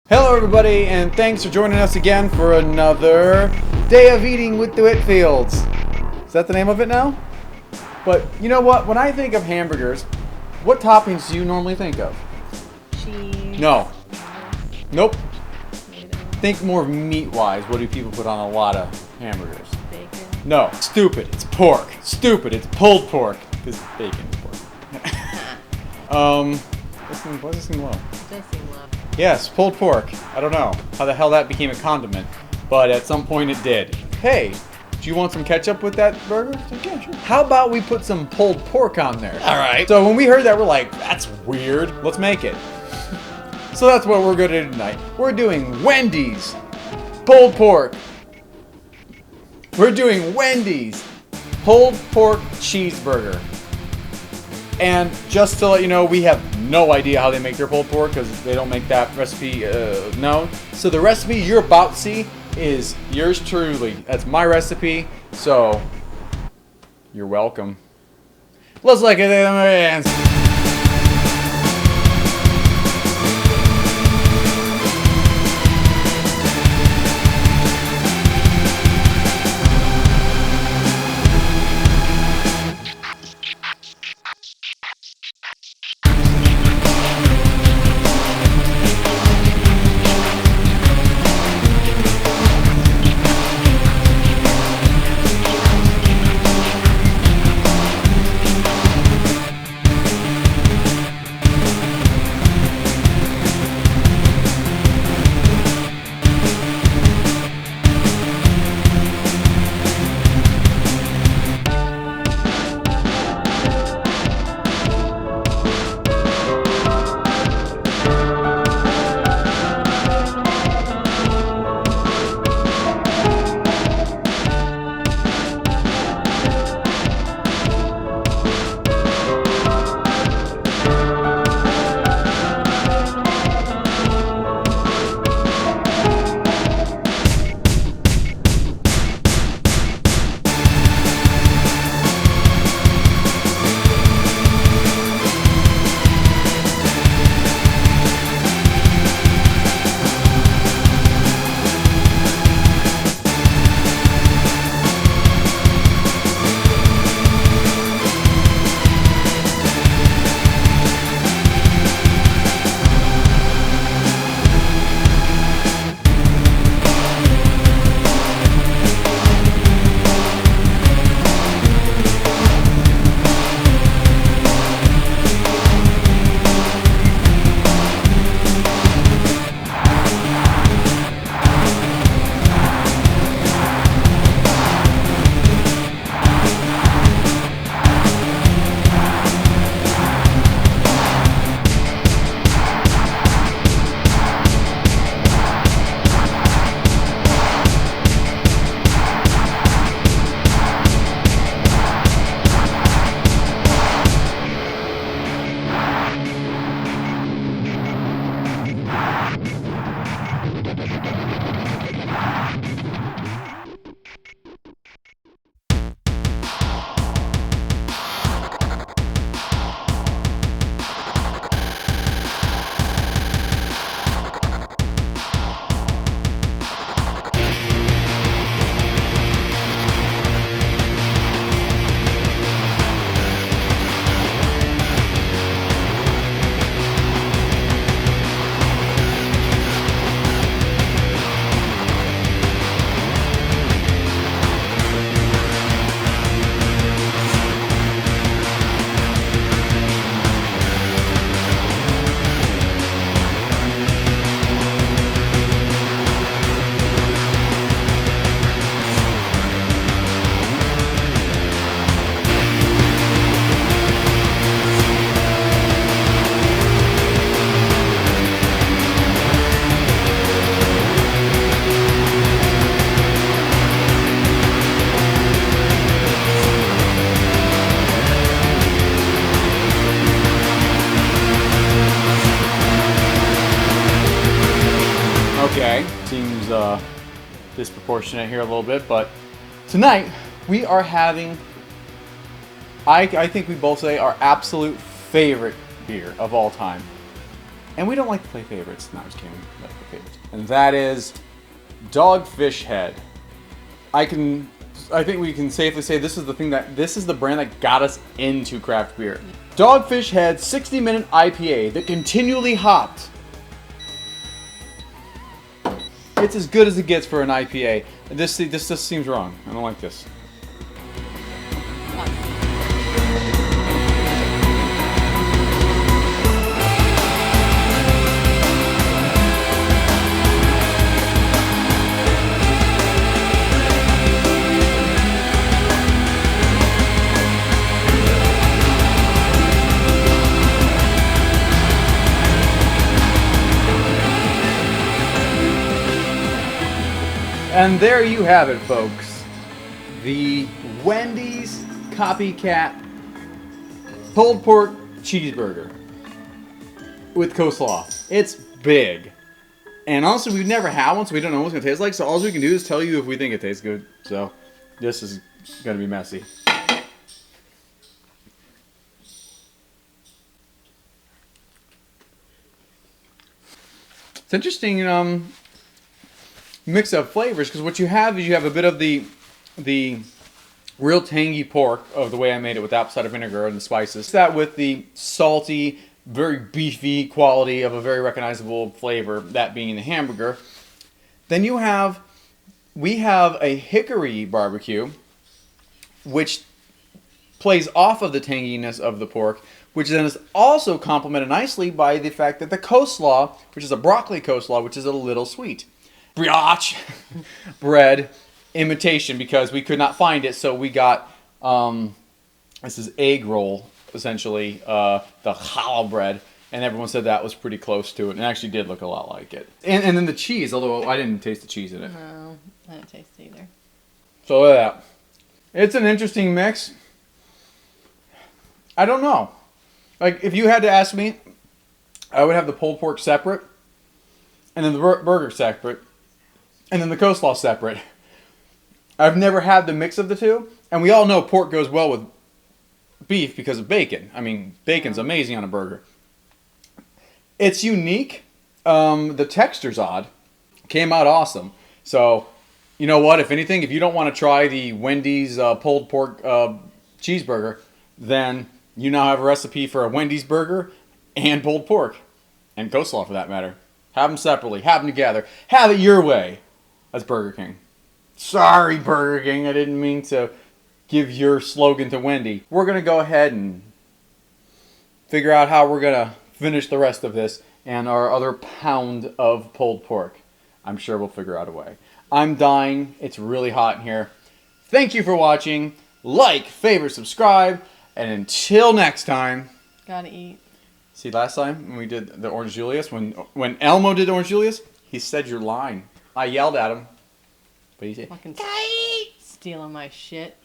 Hello everybody, and thanks for joining us again for another day of eating with the Whitfields. Is that the name of it now? But you know what? When I think of hamburgers, what toppings do you normally think of? Cheese. No. Nope. Tomato. Think more meat-wise. What do people put on a lot of hamburgers? Bacon. No. Stupid. It's pork. Stupid. It's pulled pork. Because bacon is pork. What's this thing low? It does seem low. Yes, pulled pork. I don't know how the hell that became a condiment, but at some point it did. Hey, do you want some ketchup with that burger? Like, yeah, sure. How about we put some pulled pork on there? All right. So when we heard that, we're like, that's weird. Let's make it. So that's what we're going to do tonight. We're doing Wendy's pulled pork. We're doing Wendy's pulled pork cheeseburger. And just to let you know, we have no idea how they make their pulled pork because they don't make that recipe known. So the recipe you're about to see is yours truly. That's my recipe, so you're welcome. Let's look at them hands. Okay, seems disproportionate here a little bit, but tonight we are having, I think we both say, our absolute favorite beer of all time. And we don't like to play favorites. No, I'm just kidding. We like to play and that is Dogfish Head. I think we can safely say this is the brand that got us into craft beer. Dogfish Head 60-minute IPA that continually hopped. It's as good as it gets for an IPA. This just seems wrong. I don't like this. And there you have it, folks. The Wendy's copycat pulled pork cheeseburger with coleslaw. It's big. And honestly, we've never had one, so we don't know what it's going to taste like. So all we can do is tell you if we think it tastes good. So this is going to be messy. It's interesting mix of flavors, because what you have is you have a bit of the real tangy pork of the way I made it with apple cider vinegar and the spices. That with the salty, very beefy quality of a very recognizable flavor, that being the hamburger. Then we have a hickory barbecue, which plays off of the tanginess of the pork, which then is also complemented nicely by the fact that the coleslaw, which is a broccoli coleslaw, which is a little sweet. Brioche bread imitation, because we could not find it, so we got this is egg roll, essentially, the challah bread, and everyone said that was pretty close to it, and it actually did look a lot like it. And then the cheese, although I didn't taste the cheese in it. No, I didn't taste it either. So look at that. It's an interesting mix. I don't know. Like, if you had to ask me, I would have the pulled pork separate, and then the burger separate, and then the coleslaw separate. I've never had the mix of the two, and we all know pork goes well with beef because of bacon. I mean, bacon's amazing on a burger. It's unique. The texture's odd. Came out awesome. So, you know what? If anything, if you don't want to try the Wendy's pulled pork cheeseburger, then you now have a recipe for a Wendy's burger and pulled pork. And coleslaw, for that matter. Have them separately. Have them together. Have it your way. That's Burger King. Sorry, Burger King. I didn't mean to give your slogan to Wendy. We're going to go ahead and figure out how we're going to finish the rest of this and our other pound of pulled pork. I'm sure we'll figure out a way. I'm dying. It's really hot in here. Thank you for watching. Like, favorite, subscribe. And until next time. Gotta eat. See, last time when we did the Orange Julius, when Elmo did Orange Julius, he said your line. I yelled at him, but he said, Fucking stealing my shit.